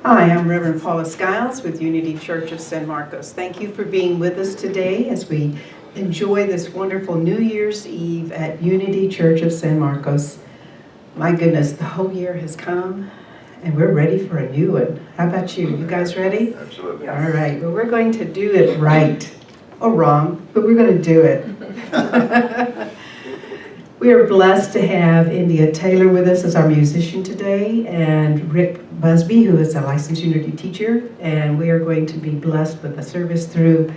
Hi, I'm Reverend Paula Skiles with Unity Church of San Marcos. Thank you for being with us today as we enjoy this wonderful New Year's Eve at Unity Church of San Marcos. My goodness, the whole year has come and we're ready for a new one. How about you? You guys ready? Absolutely. All right, well, we're going to do it right or wrong, but we're going to do it. We are blessed to have India Taylor with us as our musician today, and Rick Busby, who is a licensed Unity teacher, and we are going to be blessed with the service through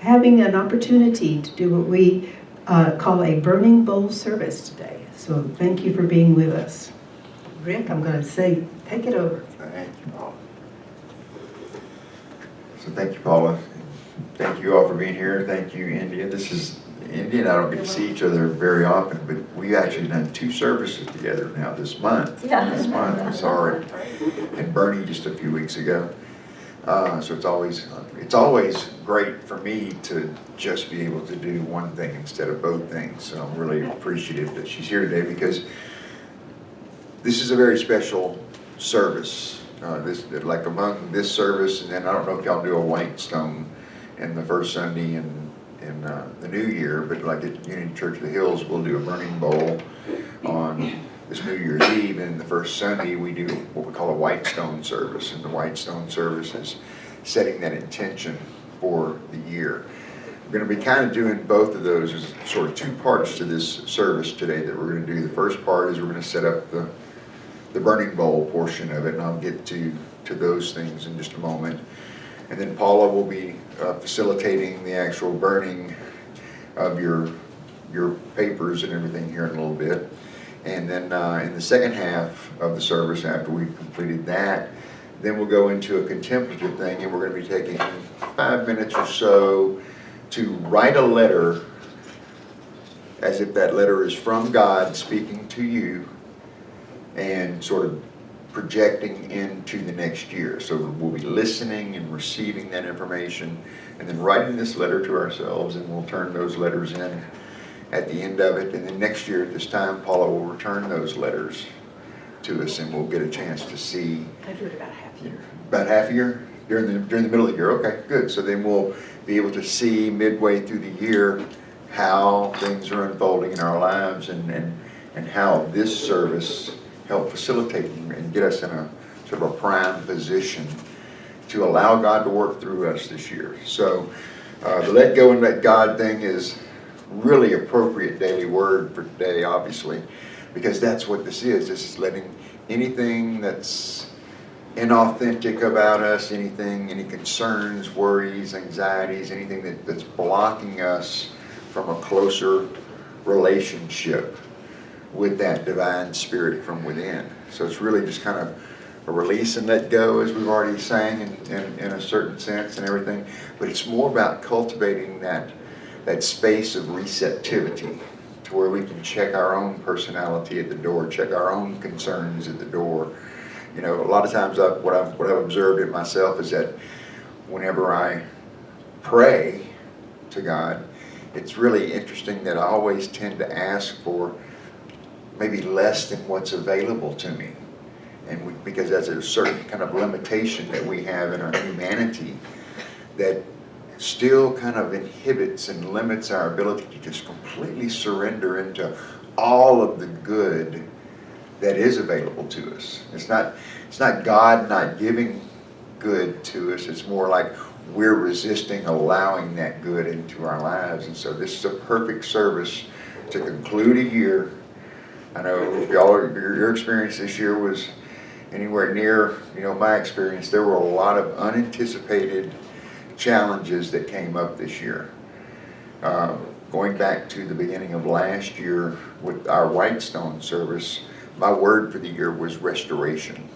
having an opportunity to do what we call a burning bowl service today. So thank you for being with us. Rick, I'm going to say, take it over. Thank you, Paula. So thank you, Paula. Thank you all for being here. Thank you, India. India and I don't get to see each other very often, but we actually done 2 services together now this month. Yeah. This month, we saw her in Bernie just a few weeks ago. So it's always great for me to just be able to do one thing instead of both things. So I'm really appreciative that she's here today because this is a very special service. Like among this service, and then I don't know if y'all do a white stone in the first Sunday in the new year, but like at Unity Church of the Hills, we'll do a burning bowl on this New Year's Eve, and the first Sunday we do what we call a white stone service, and the white stone service is setting that intention for the year. We're going to be kind of doing both of those. There's sort of 2 parts to this service today that we're going to do. The first part is we're going to set up the burning bowl portion of it, and I'll get to those things in just a moment. And then Paula will be facilitating the actual burning of your papers and everything here in a little bit. And then in the second half of the service, after we've completed that, then we'll go into a contemplative thing, and we're going to be taking 5 minutes or so to write a letter as if that letter is from God speaking to you and sort of projecting into the next year. So we'll be listening and receiving that information and then writing this letter to ourselves, and we'll turn those letters in at the end of it. And then next year at this time, Paula will return those letters to us, and we'll get a chance to see. I do it about half a year. About half a year? During the middle of the year, okay, good. So then we'll be able to see midway through the year how things are unfolding in our lives and how this service help facilitate and get us in a sort of a prime position to allow God to work through us this year. So the let go and let God thing is really appropriate daily word for today, obviously, because that's what this is. This is letting anything that's inauthentic about us, any concerns, worries, anxieties, anything that's blocking us from a closer relationship with that divine spirit from within. So it's really just kind of a release and let go, as we've already sang in a certain sense and everything. But it's more about cultivating that space of receptivity to where we can check our own personality at the door, check our own concerns at the door. You know, a lot of times what I've observed in myself is that whenever I pray to God, it's really interesting that I always tend to ask for maybe less than what's available to me. And because that's a certain kind of limitation that we have in our humanity that still kind of inhibits and limits our ability to just completely surrender into all of the good that is available to us. It's not God not giving good to us. It's more like we're resisting allowing that good into our lives. And so this is a perfect service to conclude a year. I know if your experience this year was anywhere near, my experience, there were a lot of unanticipated challenges that came up this year. Going back to the beginning of last year with our Whitestone service, my word for the year was restoration.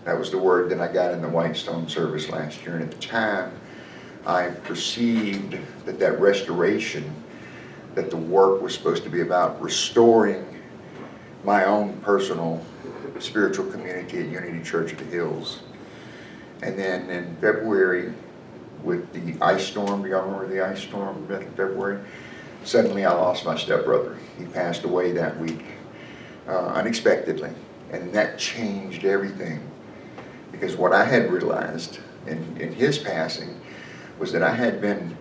That was the word that I got in the Whitestone service last year. And at the time, I perceived that restoration, that the work was supposed to be about restoring my own personal spiritual community at Unity Church of the Hills. And then in February, with the ice storm, do y'all remember the ice storm back in February? Suddenly I lost my stepbrother. He passed away that week, unexpectedly. And that changed everything. Because what I had realized in his passing was that I had been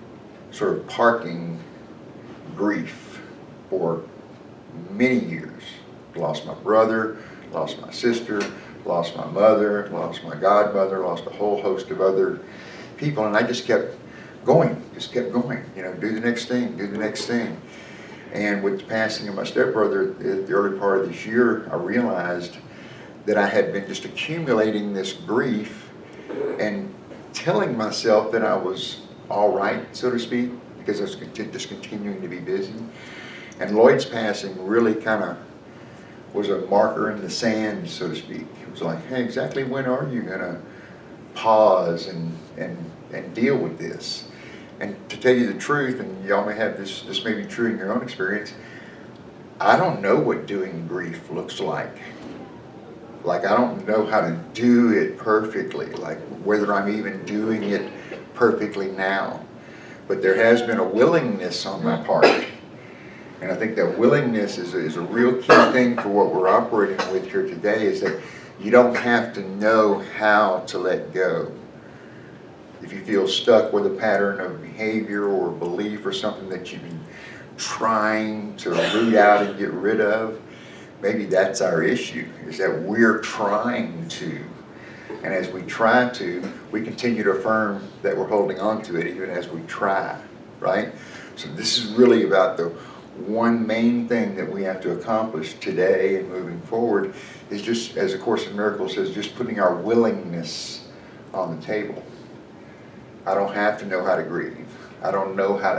sort of parking grief for many years. Lost my brother, lost my sister, lost my mother, lost my godmother, lost a whole host of other people, and I just kept going, do the next thing, do the next thing. And with the passing of my stepbrother at the early part of this year, I realized that I had been just accumulating this grief and telling myself that I was all right, so to speak, because I was just continuing to be busy. And Lloyd's passing really kind of was a marker in the sand, so to speak. It was like, hey, exactly when are you going to pause and deal with this? And to tell you the truth, and y'all may have this may be true in your own experience, I don't know what doing grief looks like. Like, I don't know how to do it perfectly, like whether I'm even doing it perfectly now. But there has been a willingness on my part. And I think that willingness is a real key thing for what we're operating with here today, is that you don't have to know how to let go. If you feel stuck with a pattern of behavior or belief or something that you've been trying to root out and get rid of, maybe that's our issue, is that we're trying to. And as we try to, we continue to affirm that we're holding on to it even as we try, right? So this is really about the one main thing that we have to accomplish today and moving forward is just, as A Course in Miracles says, just putting our willingness on the table. I don't have to know how to grieve. I don't know how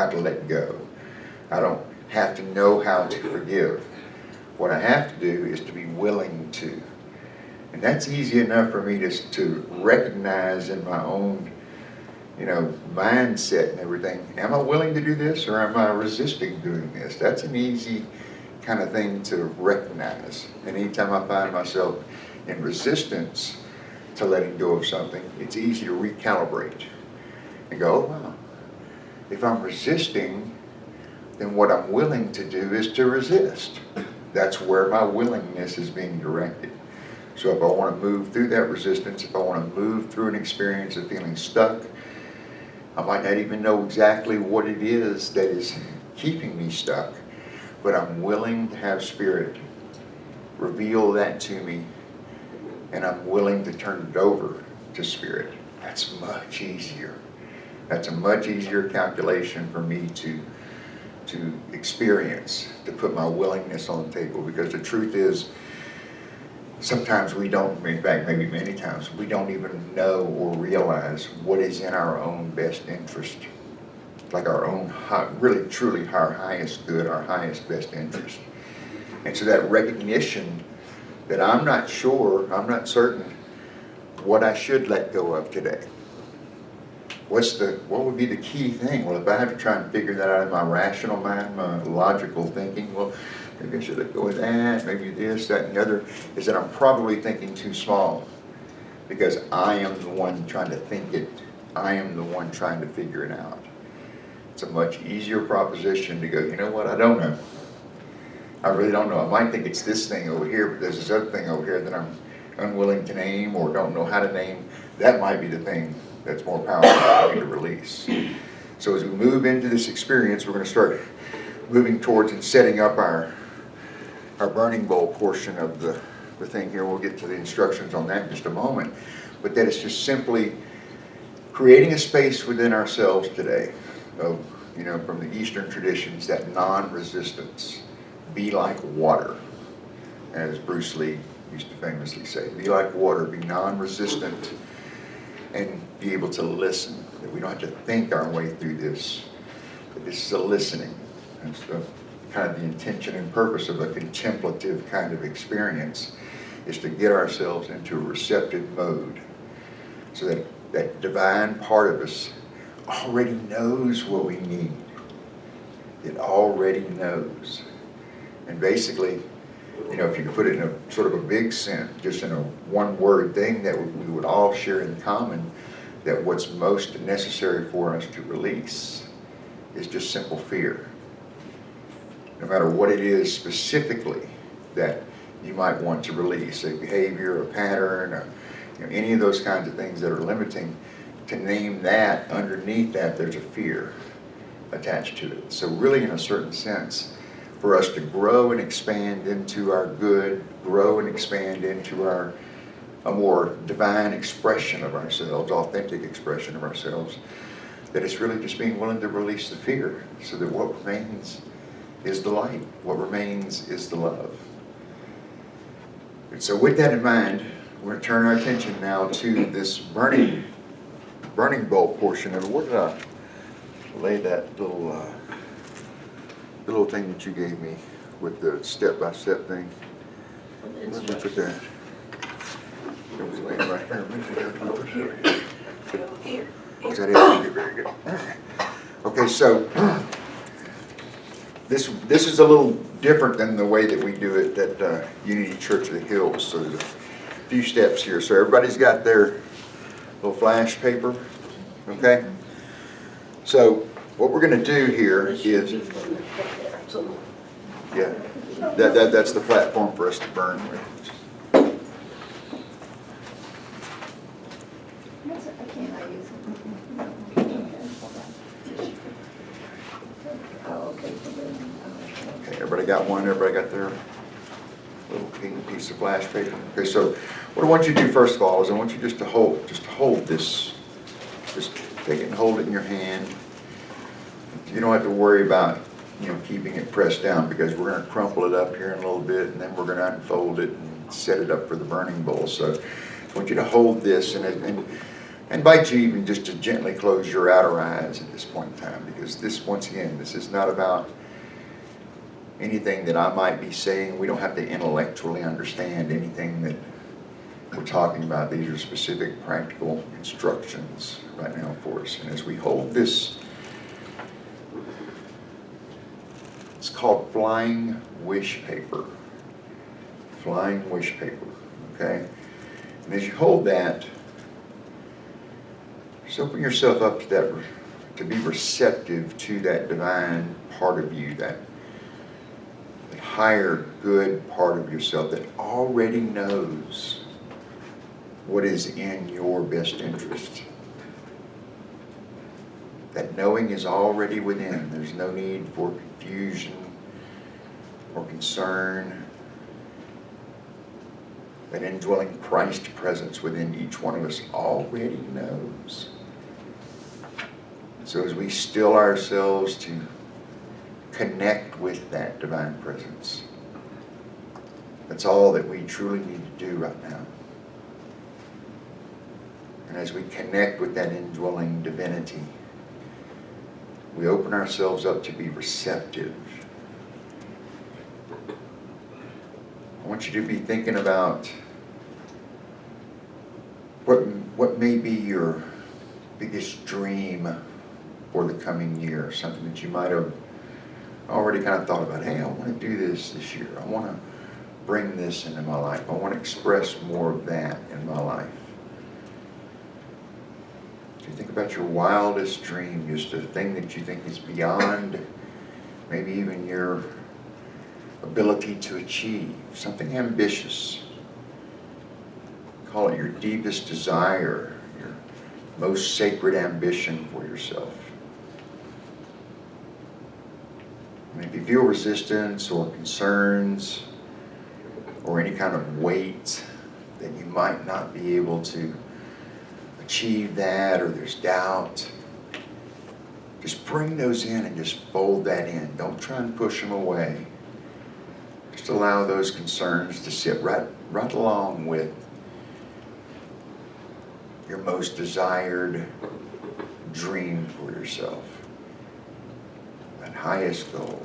to let go. I don't have to know how to forgive. What I have to do is to be willing to. And that's easy enough for me to recognize in my own, mindset and everything. Am I willing to do this, or am I resisting doing this? That's an easy kind of thing to recognize. And anytime I find myself in resistance to letting go of something, it's easy to recalibrate and go, oh wow, if I'm resisting, then what I'm willing to do is to resist. That's where my willingness is being directed. So if I want to move through that resistance, if I want to move through an experience of feeling stuck, I might not even know exactly what it is that is keeping me stuck, but I'm willing to have Spirit reveal that to me, and I'm willing to turn it over to Spirit. That's much easier. That's a much easier calculation for me to experience, to put my willingness on the table, because the truth is, sometimes we don't, in fact, maybe many times, we don't even know or realize what is in our own best interest. Like our own, really, truly, our highest good, our highest best interest. And so that recognition that I'm not sure, I'm not certain what I should let go of today. What would be the key thing? Well, if I have to try and figure that out in my rational mind, my logical thinking, well, maybe I should let go of that, maybe this, that, and the other, is that I'm probably thinking too small, because I am the one trying to think it. I am the one trying to figure it out. It's a much easier proposition to go, you know what, I don't know. I really don't know. I might think it's this thing over here, but there's this other thing over here that I'm unwilling to name or don't know how to name. That might be the thing that's more powerful for me to release. So as we move into this experience, we're going to start moving towards and setting up our burning bowl portion of the thing here. We'll get to the instructions on that in just a moment. But that is just simply creating a space within ourselves today of, from the Eastern traditions, that non-resistance. Be like water, as Bruce Lee used to famously say. Be like water, be non-resistant, and be able to listen. That we don't have to think our way through this. But this is a listening. That's kind of the intention and purpose of a contemplative kind of experience, is to get ourselves into a receptive mode, so that that divine part of us already knows what we need. It already knows. And basically, if you could put it in a sort of a big sense, just in a one-word thing that we would all share in common, that what's most necessary for us to release is just simple fear. No matter what it is specifically that you might want to release, a behavior, a pattern, any of those kinds of things that are limiting, to name that, underneath that, there's a fear attached to it. So really, in a certain sense, for us to grow and expand into our good, grow and expand into a more divine expression of ourselves, authentic expression of ourselves, that it's really just being willing to release the fear so that what remains is the light, what remains is the love. And so with that in mind, we're going to turn our attention now to this burning bulb portion of it. Where did I lay that little thing that you gave me with the step-by-step thing? Where did we put that? It was laying right here. Here. Is that it? Very good. Okay, so this is a little different than the way that we do it at Unity Church of the Hills. So there's a few steps here. So everybody's got their little flash paper, okay? So what we're going to do here is, yeah, that's the platform for us to burn with. Okay, everybody got one? Everybody got their little pink piece of flash paper? Okay, so what I want you to do first of all is I want you just to hold this. Just take it and hold it in your hand. You don't have to worry about, keeping it pressed down, because we're going to crumple it up here in a little bit, and then we're going to unfold it and set it up for the burning bowl. So I want you to hold this, and I invite you even just to gently close your outer eyes at this point in time, because this, once again, this is not about anything that I might be saying. We don't have to intellectually understand anything that we're talking about. These are specific practical instructions right now for us. And as we hold this, it's called flying wish paper. Flying wish paper, okay? And as you hold that, just open yourself up to that, to be receptive to that divine part of you, that higher good part of yourself that already knows what is in your best interest. That knowing is already within. There's no need for confusion or concern. That indwelling Christ presence within each one of us already knows. So as we still ourselves to connect with that divine presence, that's all that we truly need to do right now. And as we connect with that indwelling divinity, we open ourselves up to be receptive. I want you to be thinking about what may be your biggest dream for the coming year, something that you might have already kind of thought about. Hey, I want to do this year. I want to bring this into my life. I want to express more of that in my life. So you think about your wildest dream, just a thing that you think is beyond maybe even your ability to achieve, something ambitious. Call it your deepest desire, your most sacred ambition for yourself. And if you feel resistance or concerns or any kind of weight that you might not be able to achieve that, or there's doubt, just bring those in and just fold that in. Don't try and push them away. Just allow those concerns to sit right along with your most desired dream for yourself, that highest goal.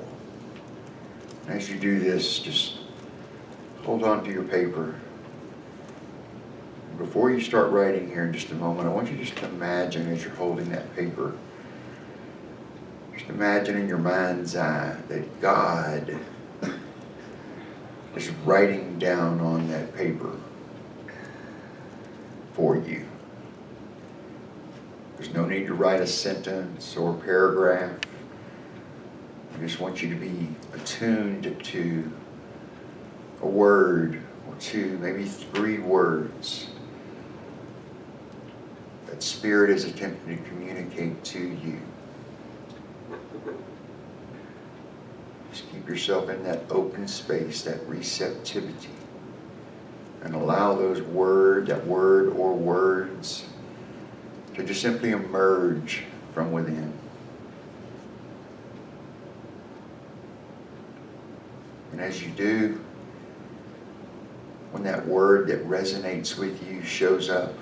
And as you do this, just hold on to your paper. Before you start writing here in just a moment, I want you just to imagine, as you're holding that paper, just imagine in your mind's eye that God is writing down on that paper for you. There's no need to write a sentence or a paragraph. I just want you to be attuned to a word or two, maybe 3 words that Spirit is attempting to communicate to you. Just keep yourself in that open space, that receptivity, and allow that word or words to just simply emerge from within. And as you do, when that word that resonates with you shows up,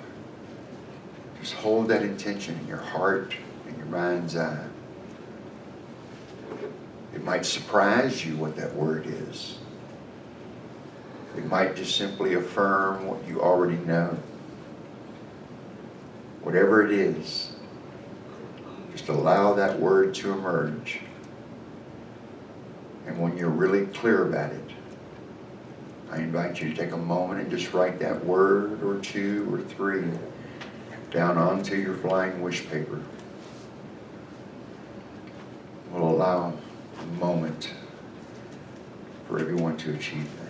just hold that intention in your heart and your mind's eye. It might surprise you what that word is. It might just simply affirm what you already know. Whatever it is, just allow that word to emerge. And when you're really clear about it, I invite you to take a moment and just write that word or two or three down onto your flying wish paper. We'll allow a moment for everyone to achieve that.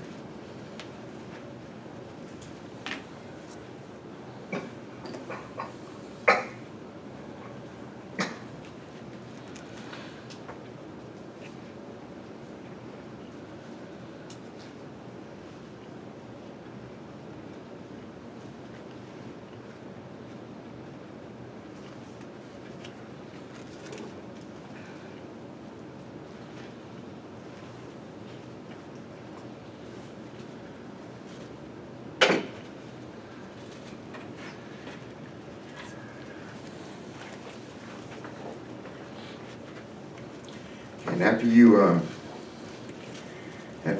And after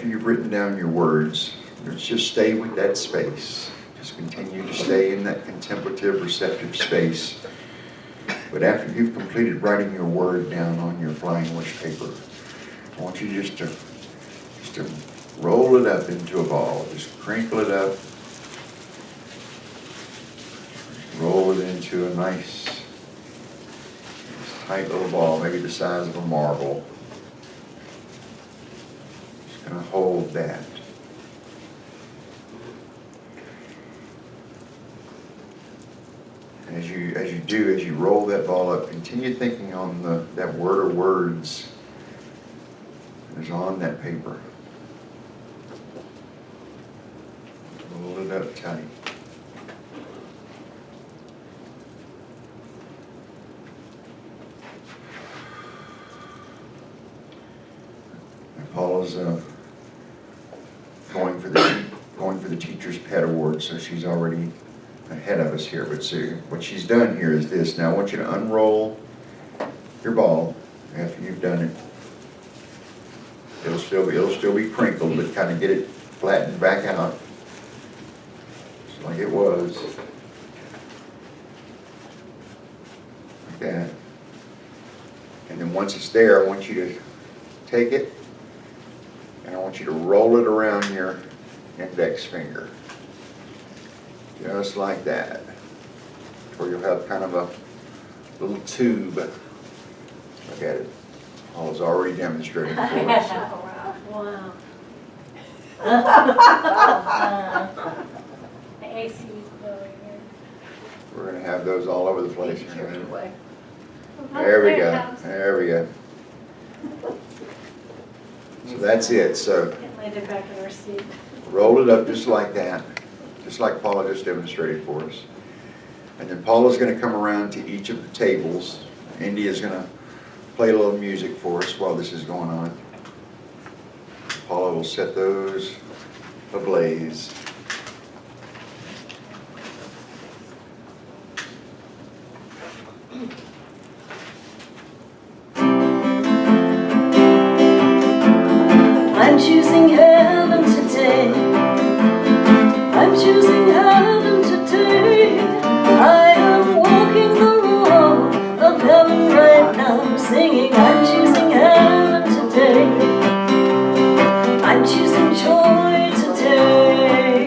you've written down your words, let's just stay with that space. Just continue to stay in that contemplative, receptive space. But after you've completed writing your word down on your flying wish paper, I want you just to roll it up into a ball. Just crinkle it up. Roll it into a nice tight little ball, maybe the size of a marble. Just going to hold that. And as you roll that ball up, continue thinking on that word or words that is on that paper. Roll it up tight. Paula's going for the Teacher's Pet Award, so she's already ahead of us here. But see, what she's done here is this. Now I want you to unroll your ball after you've done it. It'll still be crinkled, but kind of get it flattened back out, just like it was. Like that. And then once it's there, I want you to take it. And I want you to roll it around your index finger. Just like that. Or you'll have kind of a little tube. Look at it. Paula's already demonstrating for us. Wow. The AC is blowing here. We're going to have those all over the place. Take your away. There we go. There we go. So that's it. So Can't lay it back in our seat. roll it up just like that. Just like Paula just demonstrated for us. And then Paula's going to come around to each of the tables. India's going to play a little music for us while this is going on. Paula will set those ablaze. I'm choosing heaven today. I'm choosing heaven today. I am walking the road of heaven right now, singing, I'm choosing heaven today. I'm choosing joy today.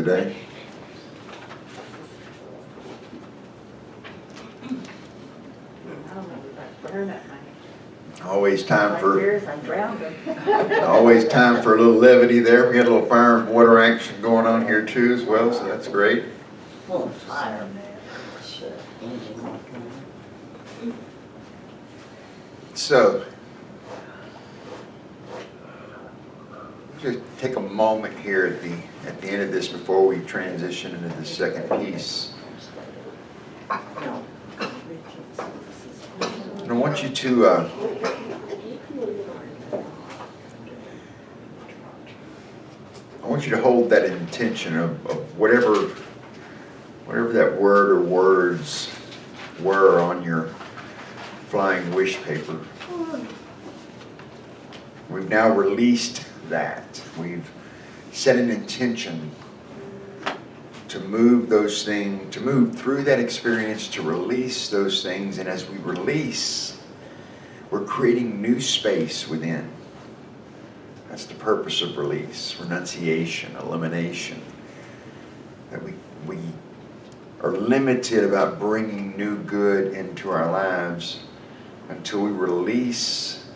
today. Always time for always time for a little levity there. We got a little fire and water action going on here too as well, so that's great. Full of fire. So, just take a moment here at the end of this before we transition into the second piece. And I want you to hold that intention of whatever that word or words were on your flying wish paper. We've now released that. We've set an intention to move those things, to move through that experience, to release those things. And as we release, we're creating new space within. That's the purpose of release, renunciation, elimination. That we are limited about bringing new good into our lives until we release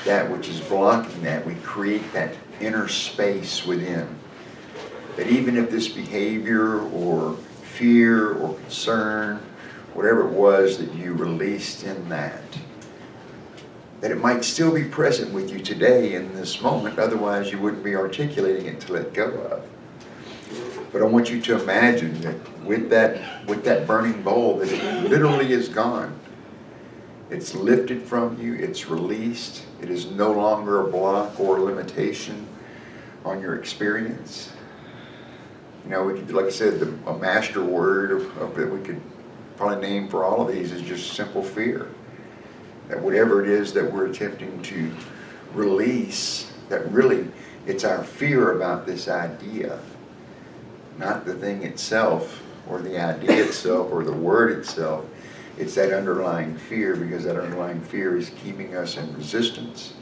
that which is blocking that. We create that inner space within. That even if this behavior or fear or concern, whatever it was that you released in that it might still be present with you today in this moment, otherwise you wouldn't be articulating it to let go of. But I want you to imagine that with that burning bowl, that it literally is gone. It's lifted from you, it's released, it is no longer a block or a limitation on your experience. You know, we could, like I said, a master word of that we could probably name for all of these is just simple fear. That whatever it is that we're attempting to release, that really it's our fear about this idea, not the thing itself or the idea itself or the word itself. It's that underlying fear, because that underlying fear is keeping us in resistance.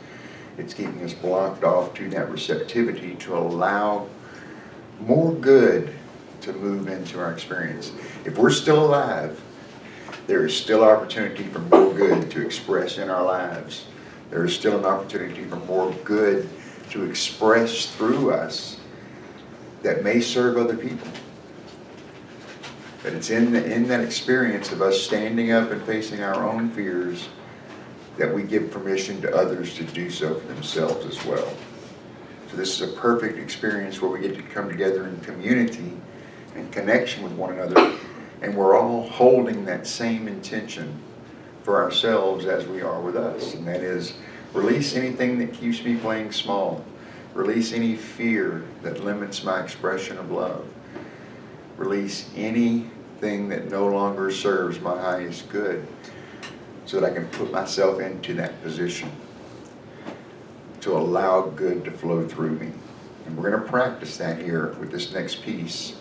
It's keeping us blocked off to that receptivity to allow more good to move into our experience. If we're still alive, there is still opportunity for more good to express in our lives. There is still an opportunity for more good to express through us that may serve other people. But it's in that experience of us standing up and facing our own fears that we give permission to others to do so for themselves as well. So this is a perfect experience where we get to come together in community and connection with one another, and we're all holding that same intention for ourselves as we are with us, and that is release anything that keeps me playing small. Release any fear that limits my expression of love. Release anything that no longer serves my highest good, so that I can put myself into that position to allow good to flow through me. And we're going to practice that here with this next piece.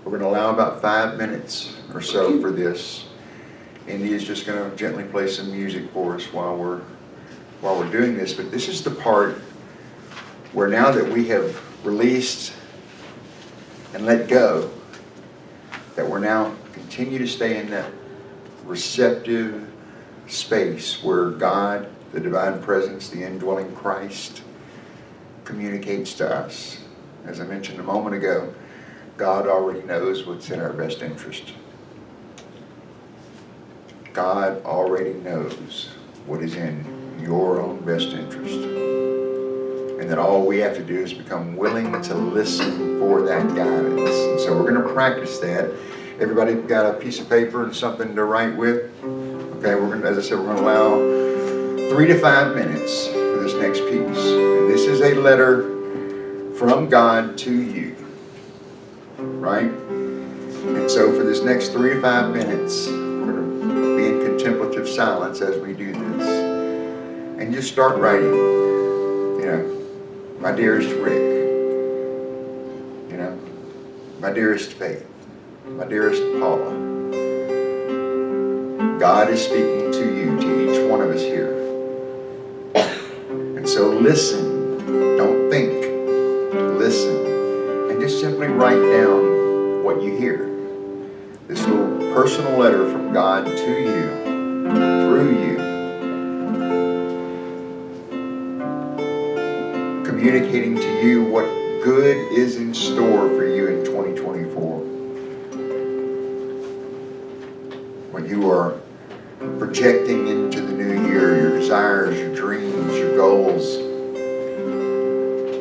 We're going to allow about 5 minutes or so for this. Indy is just going to gently play some music for us while we're doing this. But this is the part where now that we have released and let go, that we're now continue to stay in that receptive space where God, the divine presence, the indwelling Christ, communicates to us. As I mentioned a moment ago, God already knows what's in our best interest. God already knows what is in your own best interest. And that all we have to do is become willing to listen for that guidance. And so we're going to practice that. Everybody got a piece of paper and something to write with? Okay, we're going to, as I said, we're going to allow 3 to 5 minutes for this next piece. And this is a letter from God to you. Right? And so for this next 3 to 5 minutes, we're going to be in contemplative silence as we do this. And just start writing. You know, my dearest Rick. You know, my dearest Faith. My dearest Paula. God is speaking to you, to each one of us here. And so listen. Don't think. Listen. And just simply write down personal letter from God to you, through you, communicating to you what good is in store for you in 2024. When you are projecting into the new year, your desires, your dreams, your goals.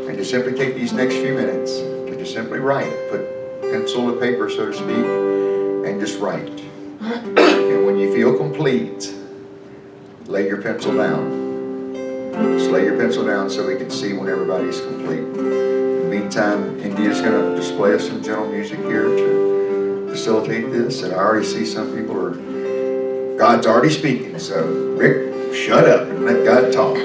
And just simply take these next few minutes and just simply write. Put pencil to paper, so to speak, and just write. And when you feel complete, lay your pencil down. Just lay your pencil down so we can see when everybody's complete. In the meantime, India's going to display us some gentle music here to facilitate this. And I already see some people are, God's already speaking. So, Rick, shut up and let God talk.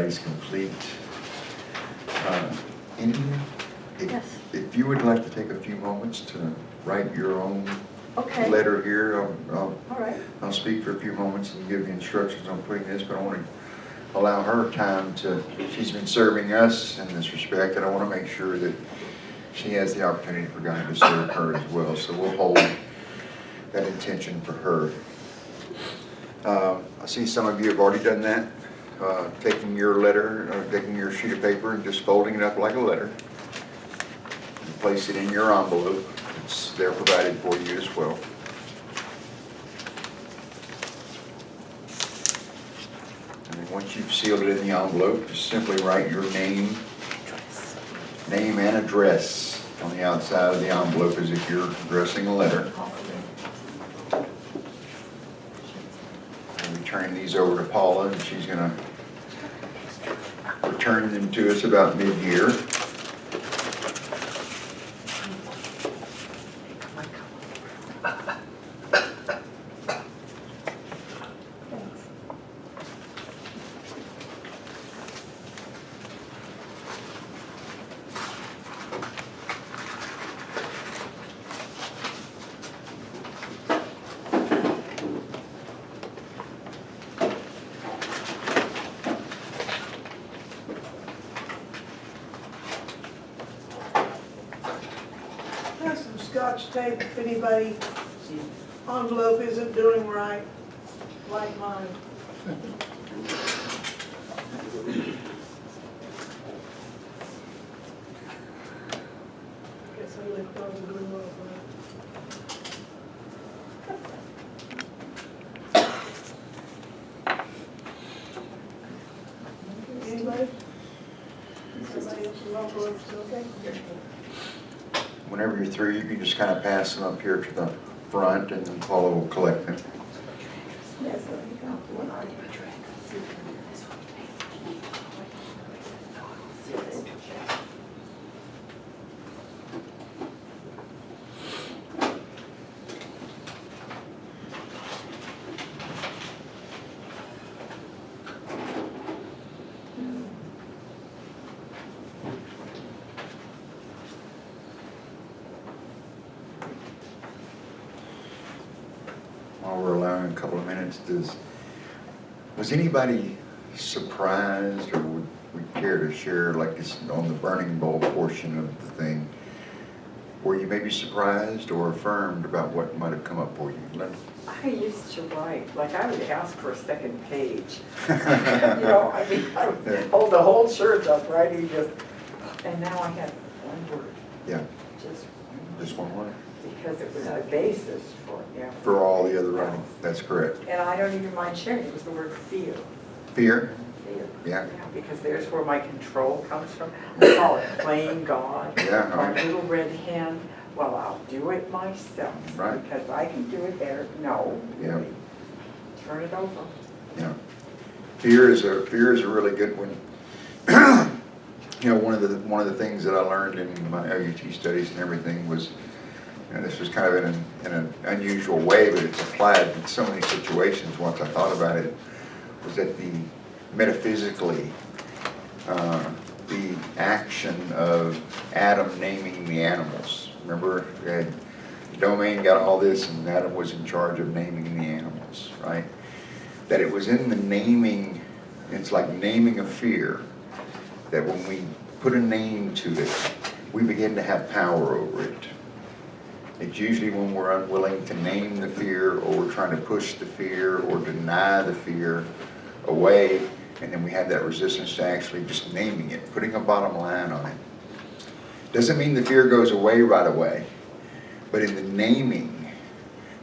everybody's complete. India, Yes. if you would like to take a few moments to write your own Okay. letter here, All right. I'll speak for a few moments and give the instructions on putting this, but I want to allow her time to, she's been serving us in this respect, and I want to make sure that she has the opportunity for God to serve her as well. So we'll hold that intention for her. I see some of you have already done that, taking your letter, or taking your sheet of paper and just folding it up like a letter. And place it in your envelope. It's there provided for you as well. And then once you've sealed it in the envelope, just simply write your name and address on the outside of the envelope as if you're addressing a letter. And we turn these over to Paula, and she's going to return them to us about mid-year. Have some scotch tape if anybody envelope isn't doing right, like mine. Guess I left all the glue off of it. Anybody? Somebody else's envelope's okay? Whenever you're through, you can just kind of pass them up here to the front, and then Paula will collect them. While we're allowing a couple of minutes, was anybody surprised, or would care to share, like this on the burning bowl portion of the thing, were you maybe surprised or affirmed about what might have come up for you? Linda? I used to write, like I would ask for a second page. You know, I mean, I would hold the whole church up writing just, and now I have one word, Yeah, just just one word. because it was the basis for, yeah. For all the other writing, that's correct. And I don't even mind sharing, it was the word fear. Fear? Fear. Yeah. Because there's where my control comes from. I call it playing God. Yeah. My little red hen, well, I'll do it myself. Right. Because I can do it better. No. Yeah. Turn it over. Yeah. Fear is a really good one. You know, one of the things that I learned in my L.U.T studies and everything was, and this was kind of in an unusual way, but it's applied in so many situations once I thought about it, was that metaphysically, the action of Adam naming the animals. Remember, the domain got all this, and Adam was in charge of naming the animals, right? That it was in the naming, it's like naming a fear, that when we put a name to it, we begin to have power over it. It's usually when we're unwilling to name the fear, or we're trying to push the fear or deny the fear away, and then we have that resistance to actually just naming it, putting a bottom line on it. Doesn't mean the fear goes away right away, but in the naming,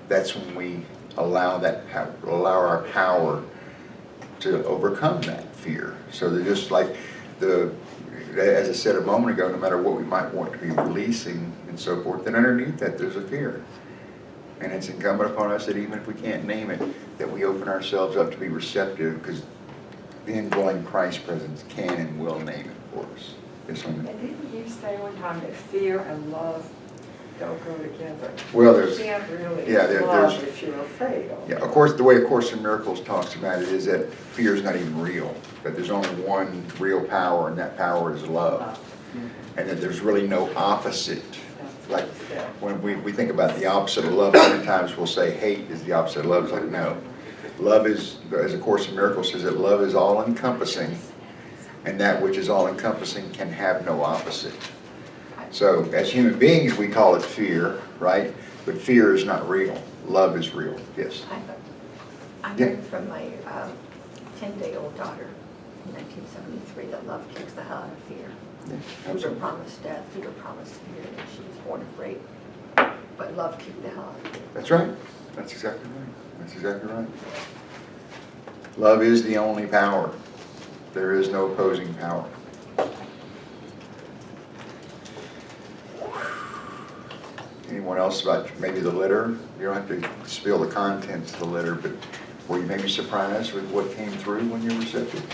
that's when we allow our power to overcome that fear. So they're just like as I said a moment ago, no matter what we might want to be releasing and so forth, then underneath that there's a fear. And it's incumbent upon us that even if we can't name it, that we open ourselves up to be receptive, because the indwelling Christ presence can and will name it for us. Yes, Linda? And didn't you say one time that fear and love don't go together. Well, You there's, can't really yeah, love there's- if you're afraid of. yeah, of course, the way A Course in Miracles talks about it is that fear is not even real, that there's only one real power, and that power is love. And that there's really no opposite. That's Like, what it said. when we think about the opposite of love, many times we'll say hate is the opposite of love. It's like, no. Love is, as A Course in Miracles says, that love is all-encompassing, and that which is all-encompassing can have no opposite. So, as human beings, we call it fear, right? But fear is not real. Love is real. Yes? I Yeah. learned from my 10-day-old daughter in 1973 that love kicks the hell out of fear. Peter Absolutely. promised death, Peter promised fear, and she was born afraid. But love kicked the hell out of fear. That's right. That's exactly right. That's exactly right. Love is the only power. There is no opposing power. Anyone else about maybe the letter? You don't have to spill the contents of the letter, but were you maybe surprised with what came through when you were receptive?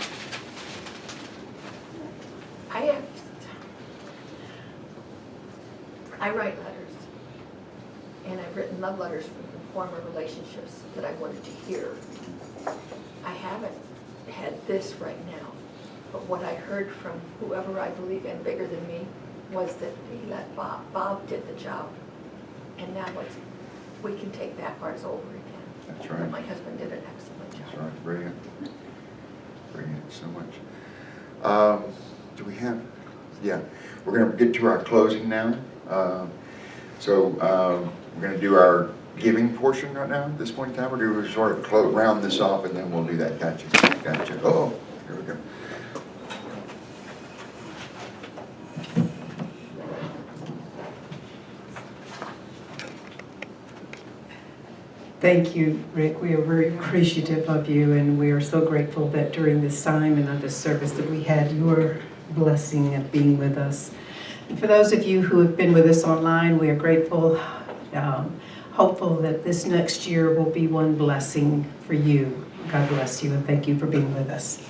I write letters, and I've written love letters from former relationships that I wanted to hear. I haven't had this right now, but what I heard from whoever I believe in bigger than me was that he let Bob did the job, and now we can take that part over again. That's right. And my husband did an excellent That's job. right. Brilliant. Brilliant so much. Do we have, yeah, we're going to get to our closing now. We're going to do our giving portion right now at this point in time, or do we sort of round this off and then we'll do that? Gotcha. Gotcha. Oh, here we go. Thank you, Rick. We are very appreciative of you, and we are so grateful that during this time and of this service that we had your blessing of being with us. And for those of you who have been with us online, we are grateful, hopeful that this next year will be one blessing for you. God bless you, and thank you for being with us.